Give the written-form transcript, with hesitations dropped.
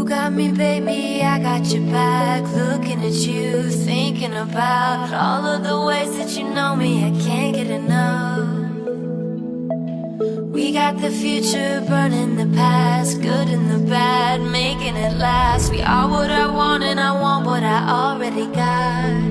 got me, baby, I got your back. Looking at you, thinking about all of the ways that you know me, I can't get enough. We got the future burning the past, good and the bad, making it last. We are what I want and I want what I already got.